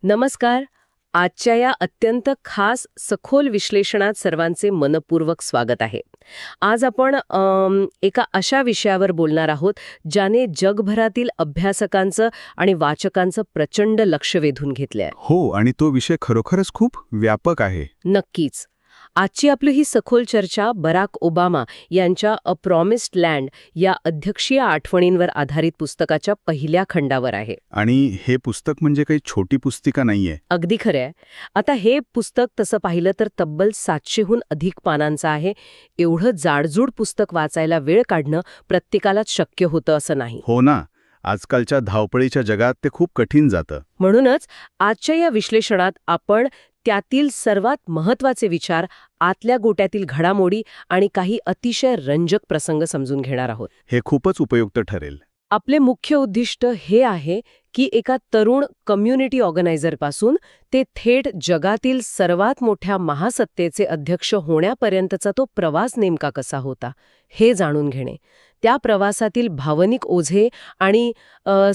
नमस्कार. आजच्या या अत्यंत खास सखोल विश्लेषणात सर्वांचे मनपूर्वक स्वागत आहे. आज आपण एका अशा विषयावर बोलणार आहोत ज्याने जगभरातील अभ्यासकांचं आणि वाचकांचं प्रचंड लक्ष वेधून घेतलंय. हो, आणि तो विषय खरोखरच खूप व्यापक आहे. नक्कीच. आजची आपली ही सखोल चर्चा बराक ओबामा यांच्या अ प्रॉमिस्ड लँड या अध्यक्षीय आठवणींवर आधारित पुस्तकाच्या पहिल्या खंडावर आहे. आणि हे पुस्तक म्हणजे काही छोटी पुस्तिका नाहीये. अगदी खरं आहे. आता हे पुस्तक तसं पाहिलं तर तब्बल 700हून अधिक पानांचं आहे. एवढं जाडजूड पुस्तक वाचायला वेळ काढणं प्रत्येकालाच शक्य होतं असं नाही. हो ना, आजकालच्या धावपळीच्या जगात ते खूप कठीण जातं. म्हणूनच आजच्या या विश्लेषणात आपण त्यातील सर्वात महत्त्वाचे विचार, आतल्या गोट्यातील घडामोडी आणि काही अतिशय रंजक प्रसंग समजून घेणार आहोत. हे खूपच उपयुक्त ठरेल. आपले मुख्य उद्दिष्ट हे आहे की एका तरुण कम्युनिटी ऑर्गनायझरपासून ते थेट जगातील सर्वात मोठ्या महासत्तेचे अध्यक्ष होण्यापर्यंतचा तो प्रवास नेमका कसा होता हे जाणून घेणे, त्या प्रवासातील भावनिक ओझे आणि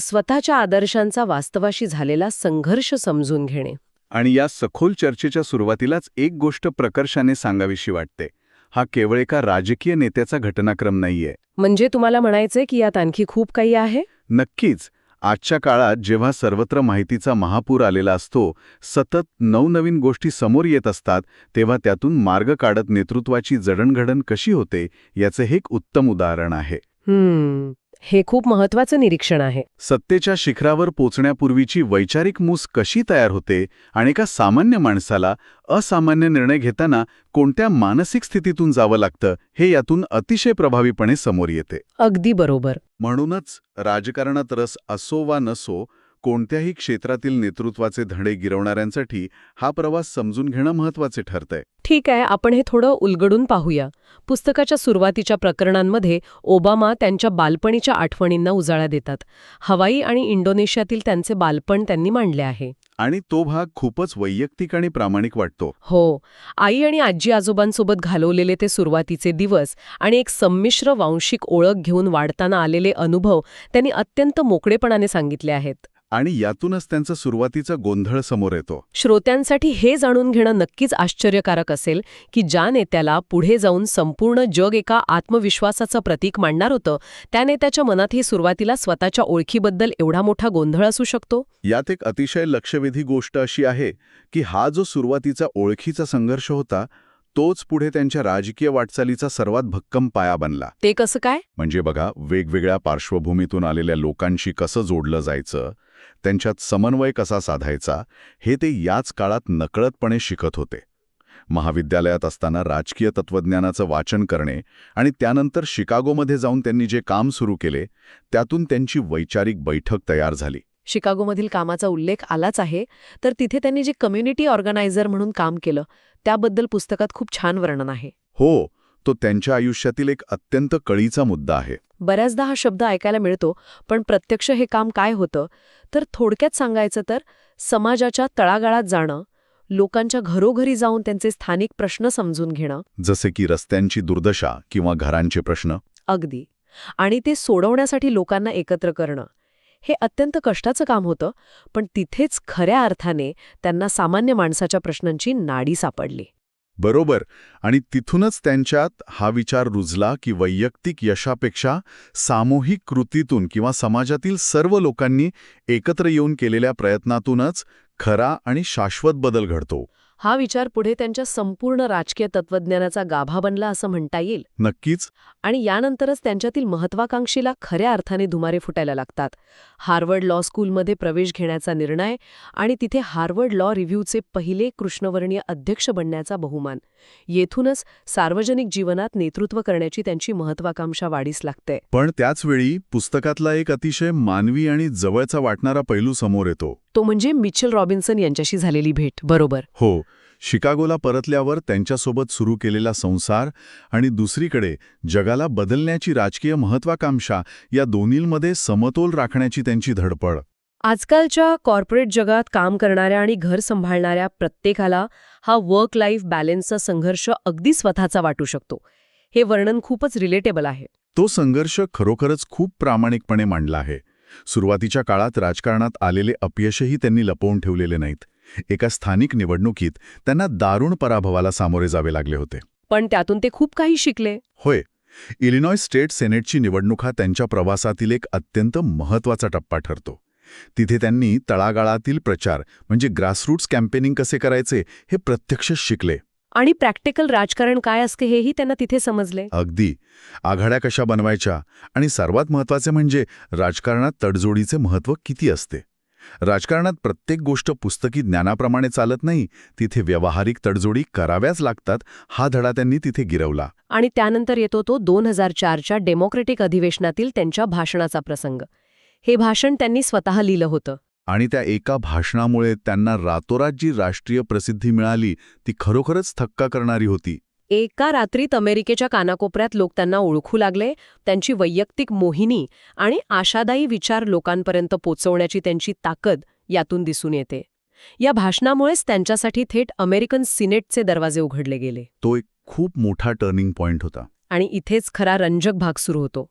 स्वतःच्या आदर्शांचा वास्तवाशी झालेला संघर्ष समजून घेणे. आणि या सखोल चर्चेच्या सुरुवातीलाच एक गोष्ट प्रकर्षाने सांगावीशी वाटते. हा केवळ एका राजकीय नेत्याचा घटनाक्रम नाहीये. म्हणजे तुम्हाला म्हणायचंय की यात आणखी खूप काही आहे? नक्कीच. आजच्या काळात जेव्हा सर्वत्र माहितीचा महापूर आलेला असतो, सतत नवनवीन गोष्टी समोर येत असतात, तेव्हा त्यातून मार्ग काढत नेतृत्वाची जडणघडण कशी होते याचे हे एक उत्तम उदाहरण आहे. हे खूप महत्वाचं निरीक्षण आहे. सत्तेच्या शिखरावर पोचण्यापूर्वीची वैचारिक मूस कशी तयार होते आणि एका सामान्य माणसाला असामान्य निर्णय घेताना कोणत्या मानसिक स्थितीतून जावं लागतं हे यातून अतिशय प्रभावीपणे समोर येते. अगदी बरोबर. म्हणूनच राजकारणात रस असो वा नसो, कोणत्याही क्षेत्रातील नेतृत्वाचे धडे गिरवणाऱ्यांसाठी हा प्रवास समजून घेणं महत्त्वाचे ठरतंय. ठीक आहे, आपण हे थोडं उलगडून पाहूया. पुस्तकाच्या सुरुवातीच्या प्रकरणांमध्ये ओबामा त्यांच्या बालपणीच्या आठवणींना उजाळा देतात. हवाई आणि इंडोनेशियातील त्यांचे बालपण त्यांनी मांडले आहे. आणि तो भाग खूपच वैयक्तिक आणि प्रामाणिक वाटतो. हो, आई आणि आजी आजोबांसोबत घालवलेले ते सुरुवातीचे दिवस आणि एक संमिश्र वांशिक ओळख घेऊन वाढताना आलेले अनुभव त्यांनी अत्यंत मोकळेपणाने सांगितले आहेत. आणि यातूनच त्यांचा सुरुवातीचा गोंधळ समोर येतो. श्रोत्यांसाठी हे जाणून घेणं नक्कीच आश्चर्यकारक असेल की ज्या नेत्याला पुढे जाऊन संपूर्ण जग एका आत्मविश्वासाचं प्रतीक मांडणार होतं, त्या नेत्याच्या मनातही सुरुवातीला स्वतःच्या ओळखीबद्दल एवढा मोठा गोंधळ असू शकतो. यात एक अतिशय लक्षवेधी गोष्ट अशी आहे की हा जो सुरुवातीचा ओळखीचा संघर्ष होता, तोच पुढे त्यांच्या राजकीय वाटचालीचा सर्वात भक्कम पाया बनला. ते कसं काय? म्हणजे बघा, वेगवेगळ्या पार्श्वभूमीतून आलेल्या लोकांशी कसं जोडलं जायचं, त्यांच्यात समन्वय कसा साधायचा, हे ते याच काळात नकळतपणे शिकत होते. महाविद्यालयात असताना राजकीय तत्त्वज्ञानाचं वाचन करणे आणि त्यानंतर शिकागोमध्ये जाऊन त्यांनी जे काम सुरू केले, त्यातून त्यांची वैचारिक बैठक तयार झाली. शिकागोमधील कामाचा उल्लेख आलाच आहे, तर तिथे त्यांनी जे कम्युनिटी ऑर्गनायझर म्हणून काम केलं त्याबद्दल पुस्तकात खूप छान वर्णन आहे. हो, तो त्यांच्या आयुष्यातील एक अत्यंत कळीचा मुद्दा आहे. बऱ्याचदा हा शब्द ऐकायला मिळतो, पण प्रत्यक्ष हे काम काय होतं, तर थोडक्यात सांगायचं तर समाजाच्या तळागाळात जाणं, लोकांच्या घरोघरी जाऊन त्यांचे स्थानिक प्रश्न समजून घेणं, जसे की रस्त्यांची दुर्दशा किंवा घरांचे प्रश्न. अगदी. आणि ते सोडवण्यासाठी लोकांना एकत्र करणं. हे अत्यंत कष्टाचं काम होतं, पण तिथेच खऱ्या अर्थाने त्यांना सामान्य माणसाच्या प्रश्नांची नाडी सापडली. बरोबर. आणि तिथूनच त्यांच्यात हा विचार रुजला की वैयक्तिक यशापेक्षा सामूहिक कृतीतून किंवा समाजातील सर्व लोकांनी एकत्र येऊन केलेल्या प्रयत्नातूनच खरा आणि शाश्वत बदल घडतो. हा विचार पुढे त्यांच्या संपूर्ण राजकीय तत्त्वज्ञानाचा गाभा बनला असं म्हणता येईल. नक्कीच. आणि यानंतरच त्यांच्यातील महत्वाकांक्षीला खऱ्या अर्थाने धुमारे फुटायला लागतात. हार्वर्ड लॉ स्कूलमध्ये प्रवेश घेण्याचा निर्णय आणि तिथे हार्वर्ड लॉ रिव्ह्यूचे पहिले कृष्णवर्णीय अध्यक्ष बनण्याचा बहुमान. येथूनच सार्वजनिक जीवनात नेतृत्व करण्याची त्यांची महत्वाकांक्षा वाढीस लागते. पण त्याचवेळी पुस्तकातला एक अतिशय मानवी आणि जवळचा वाटणारा पैलू समोर येतो. तो म्हणजे मिचेल रॉबिन्सन यांच्याशी झालेली भेट. बरोबर. हो, शिकागोला परतल्यावर त्यांच्यासोबत सुरू केलेला संसार आणि दुसरीकडे जगाला बदलण्याची राजकीय महत्वाकांक्षा, या दोन्हींमध्ये समतोल राखण्याची त्यांची धडपड. आजकालच्या कॉर्पोरेट जगात काम करणाऱ्या आणि घर सांभाळणाऱ्या प्रत्येकाला हा वर्क लाईफ बॅलन्सचा संघर्ष अगदी स्वतःचा वाटू शकतो. हे वर्णन खूपच रिलेटेबल आहे. तो संघर्ष खरोखरच खूप प्रामाणिकपणे मांडला आहे. सुरुवातीच्या काळात राजकारणात आलेले अपयशही त्यांनी लपवून ठेवलेले नाहीत. एका स्थानिक निवडणुकीत त्यांना दारुण पराभवाला सामोरे जावे लागले होते. पण त्यातून ते खूप काही शिकले. होय, इलिनॉय स्टेट सेनेटची निवडणूक हा त्यांच्या प्रवासातील एक अत्यंत महत्त्वाचा टप्पा ठरतो. तिथे त्यांनी तळागाळातील प्रचार म्हणजे ग्रासरूट्स कॅम्पेनिंग कसे करायचे हे प्रत्यक्ष शिकले. आणि प्रॅक्टिकल राजकारण काय असते हेही त्यांना तिथे समजले. अगदी. आघाड्या कशा बनवायच्या आणि सर्वात महत्त्वाचे म्हणजे राजकारणात तडजोडीचे महत्त्व किती असते. राजकारणात प्रत्येक गोष्ट पुस्तकी ज्ञानाप्रमाणे चालत नाही, तिथे व्यावहारिक तडजोडी कराव्याच लागतात, हा धडा त्यांनी तिथे गिरवला. आणि त्यानंतर येतो तो 2004च्या डेमोक्रेटिक अधिवेशनातील त्यांच्या भाषणाचा प्रसंग. हे भाषण त्यांनी स्वतः लिहिलं होतं. आणि त्या एका भाषणामुळे त्यांना रातोरात जी राष्ट्रीय प्रसिद्धी मिळाली ती खरोखरच थक्का करणारी होती. एका रात्रीत अमेरिकेच्या कानाकोपऱ्यात लोक त्यांना ओळखू लागले. त्यांची वैयक्तिक मोहिनी आणि आशादायी विचार लोकांपर्यंत पोचवण्याची त्यांची ताकद यातून दिसून येते. या भाषणामुळेच त्यांच्यासाठी थेट अमेरिकन सिनेटचे दरवाजे उघडले गेले. तो एक खूप मोठा टर्निंग पॉइंट होता. आणि इथेच खरा रंजक भाग सुरू होतो.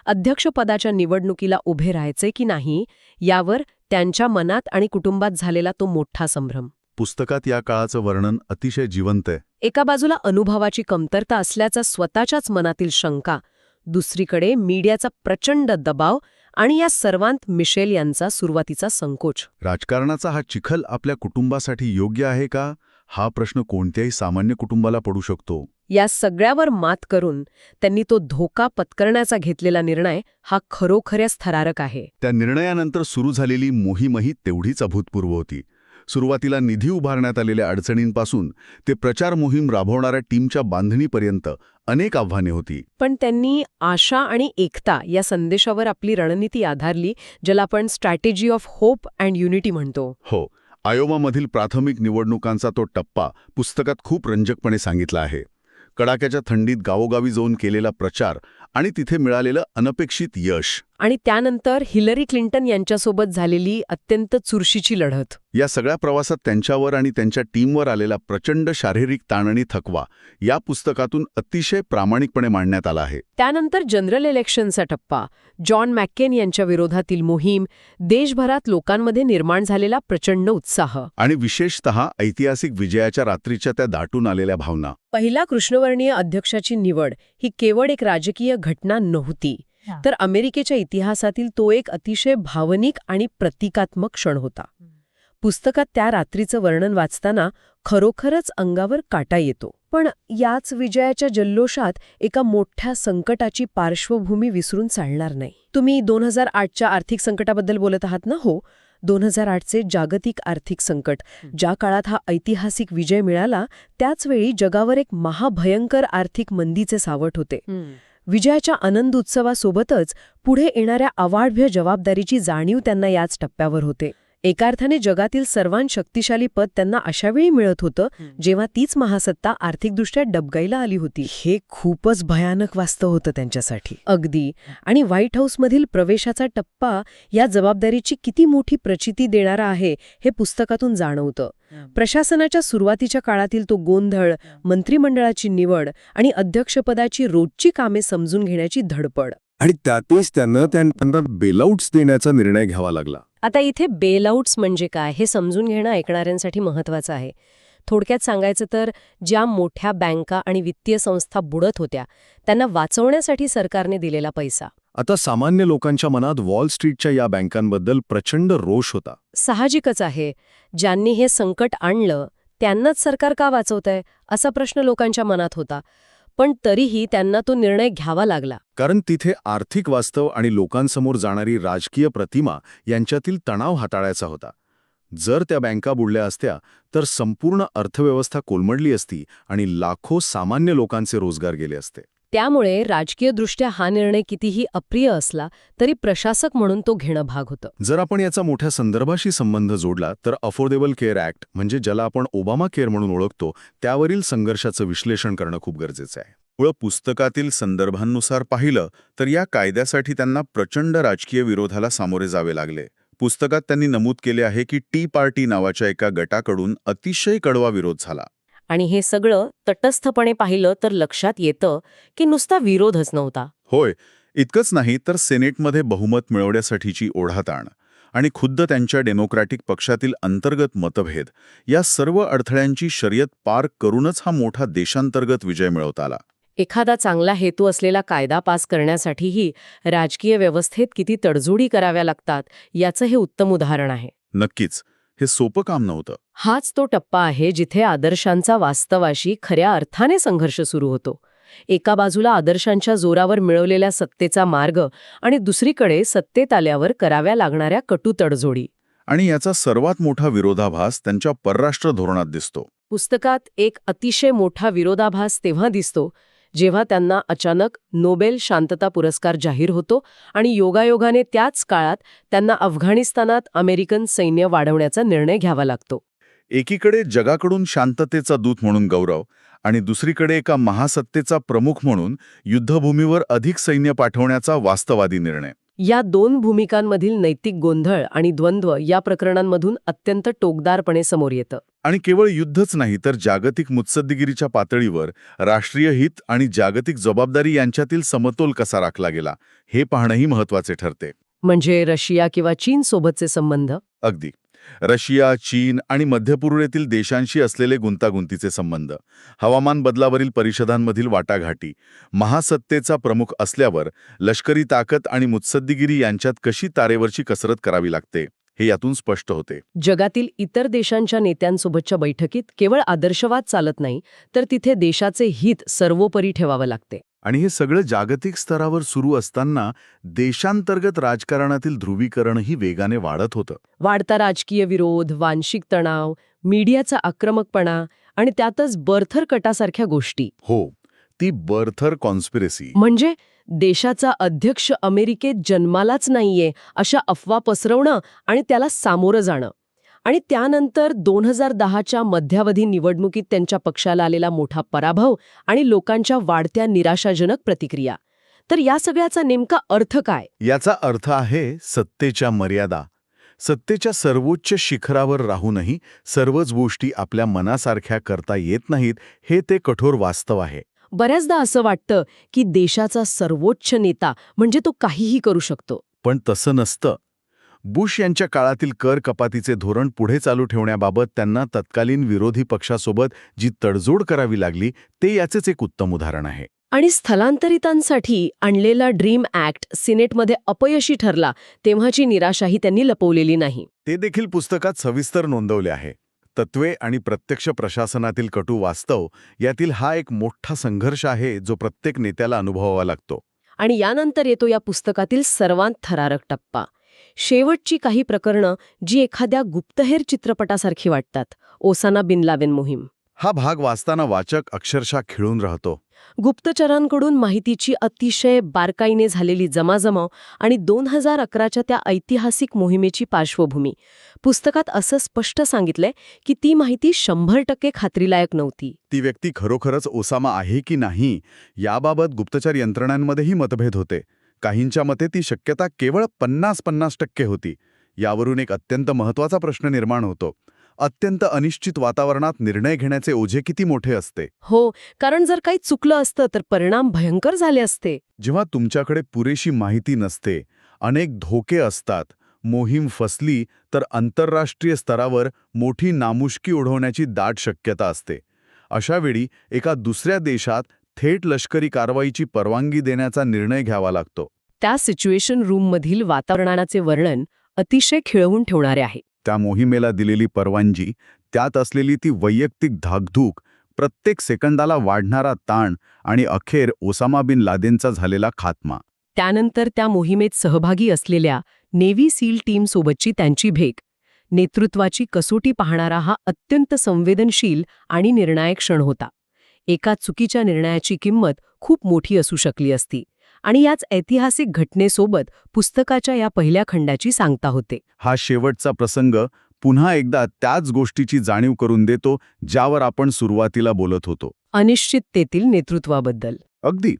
अध्यक्षपदाच्या निवडणुकीला उभे राहायचे की नाही यावर त्यांच्या मनात आणि कुटुंबात झालेला तो मोठा संभ्रम. पुस्तकात या काळाचं वर्णन अतिशय जिवंत आहे. एका बाजूला अनुभवाची कमतरता असल्याचा स्वतःच्याच मनातील शंका, दुसरीकडे मीडियाचा प्रचंड दबाव आणि या सर्वांत मिशेल यांचा सुरुवातीचा संकोच. राजकारणाचा हा चिखल आपल्या कुटुंबासाठी योग्य आहे का, हा प्रश्न कोणत्याही सामान्य कुटुंबाला पडू शकतो. या सगळ्यावर मात करून त्यांनी तो धोका पत्करण्याचा घेतलेला निर्णय हा खरोखरच थरारक आहे. त्या निर्णयानंतर सुरू झालेली मोहीमही तेवढीच अभूतपूर्व होती. सुरुवातीला निधी उभारण्यात आलेल्या अडचणींपासून ते प्रचार मोहीम राबवणाऱ्या टीमच्या बांधणीपर्यंत अनेक आव्हाने होती. पण त्यांनी आशा आणि एकता या संदेशावर आपली रणनीती आधारली, ज्याला आपण strategy of hope and unity म्हणतो. हो, आयोवामधील प्राथमिक निवडणुकांचा तो टप्पा पुस्तकात खूप रंजकपणे सांगितला आहे. कडाक्याच्या थंडीत गावोगावी जाऊन केलेला प्रचार आणि तिथे मिळालेलं अनपेक्षित यश. आणि त्यानंतर हिलरी क्लिंटन यांच्यासोबत झालेली अत्यंत चुरशीची लढत. या सगळ्या प्रवासात त्यांच्यावर आणि त्यांच्या टीमवर आलेला प्रचंड शारीरिक ताण आणि थकवा या पुस्तकातून अतिशय प्रामाणिकपणे मांडण्यात आला आहे. त्यानंतर जनरल इलेक्शनचा टप्पा, जॉन मॅकेन यांच्या विरोधातील मोहीम, देशभरात लोकांमध्ये निर्माण झालेला प्रचंड उत्साह आणि विशेषतः ऐतिहासिक विजयाच्या रात्रीच्या त्या दाटून आलेल्या भावना. पहिला कृष्णवर्णीय अध्यक्षाची निवड ही केवळ एक राजकीय घटना नव्हती, तर अमेरिकेच्या इतिहासातील तो एक अतिशय भावनिक आणि प्रतिकात्मक क्षण होता. पुस्तकात त्या रात्रीचं वर्णन वाचताना खरोखरच अंगावर काटा येतो. पण याच विजयाच्या जल्लोषात एका मोठ्या संकटाची पार्श्वभूमी विसरून चालणार नाही. तुम्ही 2008च्या आर्थिक संकटाबद्दल बोलत आहात ना? हो, 2008चे जागतिक आर्थिक संकट. ज्या काळात हा ऐतिहासिक विजय मिळाला त्याचवेळी जगावर एक महाभयंकर आर्थिक मंदीचे सावट होते. विजयाच्या आनंद उत्सवासोबतच पुढे येणाऱ्या अवाढव्य जबाबदारीची जाणीव त्यांना याच टप्प्यावर होते. एका अर्थाने जगातील सर्वांत शक्तिशाली पद त्यांना अशावेळी मिळत होतं जेव्हा तीच महासत्ता आर्थिकदृष्ट्या डबघाईला आली होती. हे खूपच भयानक वास्तव होतं त्यांच्यासाठी. अगदी. आणि व्हाईट हाऊसमधील प्रवेशाचा टप्पा या जबाबदारीची किती मोठी प्रचिती देणारा आहे हे पुस्तकातून जाणवतं. प्रशासनाच्या सुरुवातीच्या काळातील तो गोंधळ, मंत्रिमंडळाची निवड आणि अध्यक्षपदाची रोजची कामे समजून घेण्याची धडपड. आणि त्यातच त्यांना बेलआउट्स देण्याचा निर्णय घ्यावा लागला. आता इथे बेलआउट्स म्हणजे काय हे समजून घेणं ऐकणाऱ्यांसाठी महत्त्वाचं आहे. थोडक्यात सांगायचं तर ज्या मोठ्या बँका आणि वित्तीय संस्था बुडत होत्या त्यांना वाचवण्यासाठी सरकारने दिलेला पैसा. आता सामान्य लोकांच्या मनात वॉल स्ट्रीटच्या या बँकांबद्दल प्रचंड रोष होता. साहजिकच आहे. ज्यांनी हे संकट आणलं त्यांनाच सरकार का वाचवतंय असा प्रश्न लोकांच्या मनात होता. पण तरीही त्यांना तो निर्णय घ्यावा लागला. कारण तिथे आर्थिक वास्तव आणि लोकांसमोर जाणारी राजकीय प्रतिमा यांच्यातील तणाव हाताळायचा होता. जर त्या बँका बुडल्या असत्या तर संपूर्ण अर्थव्यवस्था कोलमडली असती आणि लाखो सामान्य लोकांचे रोजगार गेले असते. त्यामुळे राजकीयदृष्ट्या हा निर्णय कितीही अप्रिय असला तरी प्रशासक म्हणून तो घेणं भाग होतं. जर आपण याचा मोठ्या संदर्भाशी संबंध जोडला तर अफोर्डेबल केअर ॲक्ट म्हणजे ज्याला आपण ओबामा केअर म्हणून ओळखतो त्यावरील संघर्षाचं विश्लेषण करणं खूप गरजेचं आहे. पुस्तकातील संदर्भांनुसार पाहिलं तर या कायद्यासाठी त्यांना प्रचंड राजकीय विरोधाला सामोरे जावे लागले. पुस्तकात त्यांनी नमूद केले आहे की टी पार्टी नावाच्या एका गटाकडून अतिशय कडवा विरोध झाला. आणि हे सगळं तटस्थपणे पाहिलं तर लक्षात येतं की नुसता विरोधच नव्हता. होय, इतकंच नाही तर सेनेटमध्ये बहुमत मिळवण्यासाठीची ओढाताण आणि खुद्द त्यांच्या डेमोक्रॅटिक पक्षातील अंतर्गत मतभेद या सर्व अडथळ्यांची शर्यत पार करूनच हा मोठा देशांतर्गत विजय मिळवता आला. एखादा चांगला हेतू असलेला कायदा पास करण्यासाठीही राजकीय व्यवस्थेत किती तडजोडी कराव्या लागतात याचं हे उत्तम उदाहरण आहे. नक्कीच हे सोपं काम नव्हतं. हाच तो टप्पा आहे जिथे आदर्शांचा वास्तवाशी खऱ्या अर्थाने संघर्ष सुरू होतो. एका बाजूला आदर्शांच्या जोरावर मिळवलेल्या सत्तेचा मार्ग आणि दुसरीकडे सत्तेत आल्यावर कराव्या लागणाऱ्या कटू तडजोडी. आणि याचा सर्वात मोठा विरोधाभास त्यांच्या परराष्ट्र धोरणात दिसतो. पुस्तकात एक अतिशय मोठा विरोधाभास तेव्हा दिसतो जेव्हा त्यांना अचानक नोबेल शांतता पुरस्कार जाहीर होतो आणि योगायोगाने त्याच काळात त्यांना अफगाणिस्तानात अमेरिकन सैन्य वाढवण्याचा निर्णय घ्यावा लागतो. एकीकडे जगाकडून शांततेचा दूत म्हणून गौरव आणि दुसरीकडे एका महासत्तेचा प्रमुख म्हणून युद्धभूमीवर अधिक सैन्य पाठवण्याचा वास्तवादी निर्णय. या दोन भूमिकांमधील नैतिक गोंधळ आणि द्वंद्व या प्रकरणांमधून अत्यंत टोकदारपणे समोर येतं. आणि केवळ युद्धच नाही तर जागतिक मुत्सद्देगिरीच्या पातळीवर राष्ट्रीय हित आणि जागतिक जबाबदारी यांच्यातील समतोल कसा राखला गेला हे पाहणंही महत्त्वाचे ठरते. म्हणजे रशिया किंवा चीन सोबतचे संबंध. अगदी. रशिया, चीन आणि मध्यपूर्वेतील देशांशी असलेले गुंतागुंतीचे संबंध, हवामान बदलावरील परिषदांमधील वाटाघाटी, महासत्तेचा प्रमुख असल्यावर लष्करी ताकद आणि मुत्सद्देगिरी यांच्यात कशी तारेवरची कसरत करावी लागते हे यातून स्पष्ट होते. जगातील इतर देशांच्या नेत्यांसोबतच्या बैठकीत केवळ आदर्शवाद चालत नाही, तर तिथे देशाचे हित सर्वोपरी ठेवावं लागते. आणि हे सगळं जागतिक स्तरावर सुरू असताना देशांतर्गत राजकारणातील ध्रुवीकरणही वेगाने वाढत होतं. वाढता राजकीय विरोध, वांशिक तणाव, मीडियाचा आक्रमकपणा आणि त्यातच बर्थर कटासारख्या गोष्टी. हो, ती बर्थर कॉन्स्पिरसी म्हणजे देशाचा अध्यक्ष अमेरिकेत जन्मालाच नाहीये अशा अफवा पसरवणं आणि त्याला सामोरं जाणं. आणि त्यानंतर 2010च्या मध्यावधी निवडणुकीत त्यांच्या पक्षाला आलेला मोठा पराभव आणि लोकांच्या वाढत्या निराशाजनक प्रतिक्रिया. तर या सगळ्याचा नेमका अर्थ काय? याचा अर्थ आहे सत्तेच्या मर्यादा. सत्तेच्या सर्वोच्च शिखरावर राहूनही सर्वच गोष्टी आपल्या मनासारख्या करता येत नाहीत हे ते कठोर वास्तव आहे. बऱ्याचदा असं वाटतं की देशाचा सर्वोच्च नेता म्हणजे तो काहीही करू शकतो. पण तसं नसतं. बुश यांच्या काळातील कर कपातीचे धोरण पुढे चालू ठेवण्याबाबत त्यांना तत्कालीन विरोधी पक्षासोबत जी तडजोड करावी लागली ते याचेच एक उत्तम उदाहरण आहे. आणि स्थलांतरितांसाठी आणलेला ड्रीम ॲक्ट सिनेटमध्ये अपयशी ठरला तेव्हाची निराशाही त्यांनी लपवलेली नाही. ते देखील पुस्तकात सविस्तर नोंदवले आहे. तत्त्वे आणि प्रत्यक्ष प्रशासनातील कटू वास्तव यातील हा एक मोठा संघर्ष आहे जो प्रत्येक नेत्याला अनुभवावा लागतो. आणि यानंतर येतो या पुस्तकातील सर्वात थरारक टप्पा. शेवटची काही प्रकरणं जी एखाद्या गुप्तहेर चित्रपटासारखी वाटतात. ओसामा बिन लादेन मोहीम. हा भाग वाचताना वाचक अक्षरशः खिळून राहतो. गुप्तचरांकडून माहितीची अतिशय बारकाईने झालेली जमाजमाव आणि 2011च्या त्या ऐतिहासिक मोहिमेची पार्श्वभूमी. पुस्तकात असं स्पष्ट सांगितलंय की ती माहिती 100% खात्रीलायक नव्हती. ती व्यक्ती खरोखरच ओसामा आहे की नाही याबाबत गुप्तचर यंत्रणांमध्येही मतभेद होते. काहींच्या मते ती शक्यता केवळ 50% होती. यावरून एक अत्यंत महत्त्वाचा प्रश्न निर्माण होतो. अत्यंत अनिश्चित वातावरणात निर्णय घेण्याचे ओझे किती मोठे असते. हो, कारण जर काही चुकलं असतं तर परिणाम भयंकर झाले असते. जेव्हा तुमच्याकडे पुरेशी माहिती नसते, अनेक धोके असतात, मोहीम फसली तर आंतरराष्ट्रीय स्तरावर मोठी नामुष्की ओढवण्याची दाट शक्यता असते. अशावेळी एका दुसऱ्या देशात थेट लष्करी कारवाईची परवानगी देण्याचा निर्णय घ्यावा लागतो. त्या सिच्युएशन रूममधील वातावरणाचे वर्णन अतिशय खिळवून ठेवणारे आहे. त्या मोहिमेला दिलेली परवानगी, त्यात असलेली ती वैयक्तिक धाकधूक, प्रत्येक सेकंदाला वाढणारा ताण आणि अखेर ओसामा बिन लादेनचा झालेला खात्मा. त्यानंतर त्या मोहिमेत सहभागी असलेल्या नेव्ही सील टीमसोबतची त्यांची भेट. नेतृत्वाची कसोटी पाहणारा हा अत्यंत संवेदनशील आणि निर्णायक क्षण होता. एका चुकीच्या निर्णयाची किंमत खूप मोठी असू शकली असती. आणि याच ऐतिहासिक घटनेसोबत पुस्तकाच्या या पहिल्या खंडाची सांगता होते. हा शेवटचा प्रसंग पुन्हा एकदा त्याच गोष्टीची जाणीव करून देतो ज्यावर आपण सुरुवातीला बोलत होतो. अनिश्चिततेतील नेतृत्वाबद्दल. अगदी.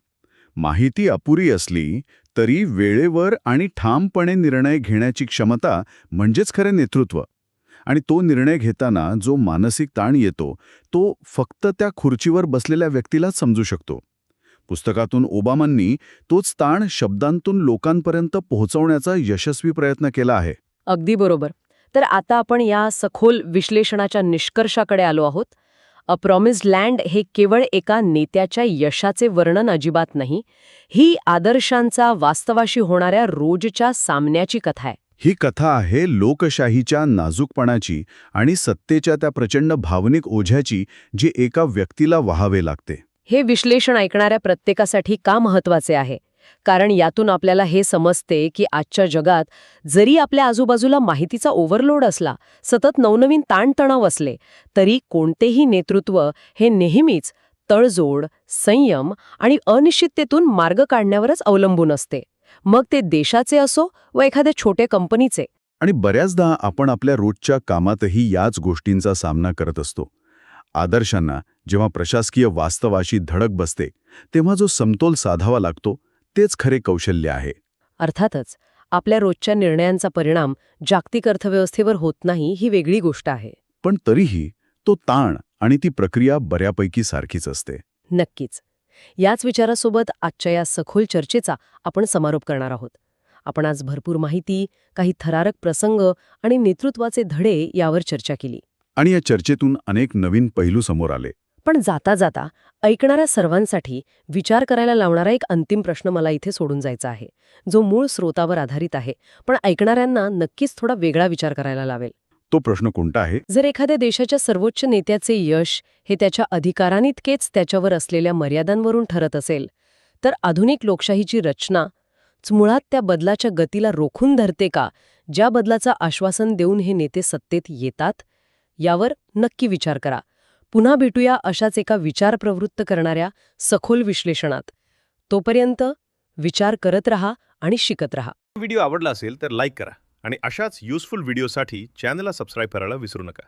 माहिती अपुरी असली तरी वेळेवर आणि ठामपणे निर्णय घेण्याची क्षमता म्हणजेच खरे नेतृत्व. आणि तो निर्णय घेताना जो मानसिक ताण येतो तो फक्त त्या खुर्चीवर बसलेल्या व्यक्तीलाच समजू शकतो. पुस्तकातून ओबामांनी तोच ताण शब्दांतून लोकांपर्यंत पोहोचवण्याचा यशस्वी प्रयत्न केला आहे. अगदी बरोबर. तर आता आपण या सखोल विश्लेषणाच्या निष्कर्षाकडे आलो आहोत. अ प्रॉमिस्ड लँड हे केवळ एका नेत्याच्या यशाचे वर्णन अजिबात नाही. ही आदर्शांचा वास्तवाशी होणाऱ्या रोजच्या सामन्याची कथा आहे. ही कथा आहे लोकशाहीच्या नाजूकपणाची आणि सत्तेच्या त्या प्रचंड भावनिक ओझ्याची जी एका व्यक्तीला वहावे लागते. हे विश्लेषण ऐकणाऱ्या प्रत्येकासाठी का महत्वाचे आहे? कारण यातून आपल्याला हे समजते की आजच्या जगात जरी आपल्या आजूबाजूला माहितीचा ओव्हरलोड असला, सतत नवनवीन ताणतणाव असले, तरी कोणतेही नेतृत्व हे नेहमीच तडजोड, संयम आणि अनिश्चिततेतून मार्ग काढण्यावरच अवलंबून असते. मग ते देशाचे असो व एखाद्या छोट्या कंपनीचे. आणि बऱ्याचदा आपण आपल्या रोजच्या कामातही याच गोष्टींचा सामना करत असतो. आदर्शांना जेव्हा प्रशासकीय वास्तवाशी धडक बसते तेव्हा जो समतोल साधावा लागतो तेच खरे कौशल्य आहे. अर्थातच आपल्या रोजच्या निर्णयांचा परिणाम जागतिक अर्थव्यवस्थेवर होत नाही ही वेगळी गोष्ट आहे. पण तरीही तो ताण आणि ती प्रक्रिया बऱ्यापैकी सारखीच असते. नक्कीच. याच विचारासोबत आजच्या या सखोल चर्चेचा आपण समारोप करणार आहोत. आपण आज भरपूर माहिती, काही थरारक प्रसंग आणि नेतृत्वाचे धडे यावर चर्चा केली. आणि या चर्चेतून अनेक नवीन पैलू समोर आले. पण जाता जाता ऐकणाऱ्या सर्वांसाठी विचार करायला लावणारा एक अंतिम प्रश्न मला इथे सोडून जायचा आहे, जो मूळ स्रोतावर आधारित आहे, पण ऐकणाऱ्यांना नक्कीच थोडा वेगळा विचार करायला लावेल. तो प्रश्न कोणता आहे? जर एखाद्या देशाच्या सर्वोच्च नेत्याचे यश हे त्याच्या अधिकारांइतकेच त्याच्यावर असलेल्या मर्यादांवरून ठरत असेल, तर आधुनिक लोकशाहीची रचना मुळात त्या बदलाच्या गतीला रोखून धरते का, ज्या बदलाचं आश्वासन देऊन हे नेते सत्तेत येतात? यावर नक्की विचार करा. पुन्हा भेटूया अशाच एका विचार प्रवृत्त करणाऱ्या सखोल विश्लेषणात. तोपर्यंत विचार करत रहा आणि शिकत रहा. व्हिडिओ आवडला असेल तर लाईक करा आणि अशाच युजफुल व्हिडिओसाठी चॅनलला सबस्क्राईब करायला विसरू नका.